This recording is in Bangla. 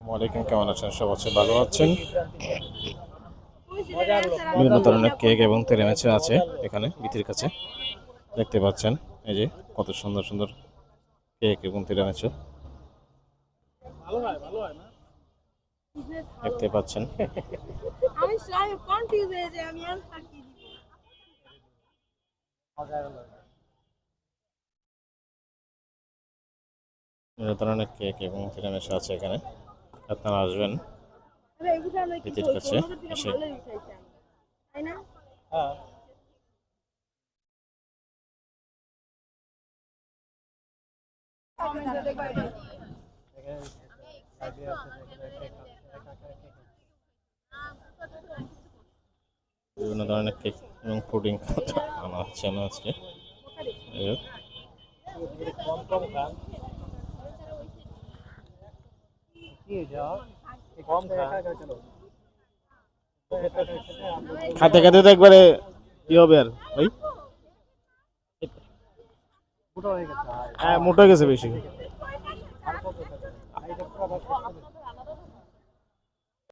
ওয়ালাইকুম, কেমন আছেন? সব আছে, ভালো আছেন? বিভিন্ন ধরনের কেক এবং তেরেমেচা আছে এখানে বিথির কাছে, দেখতে পাচ্ছেন। এই যে কত সুন্দর সুন্দর কেক এবং তেরেমেচা দেখতে পাচ্ছেন। বিভিন্ন ধরনের কেক এবং তেরেমেচা আছে এখানে, আপনারা আসবেন বিথির কাছে এসে। বিভিন্ন ধরনের কেক এবং পুডিং আনা হচ্ছে আজকে। খাতে খাতে তো একবারে কি হবে আর ভাই, হ্যাঁ মোটা হয়ে গেছে বেশি।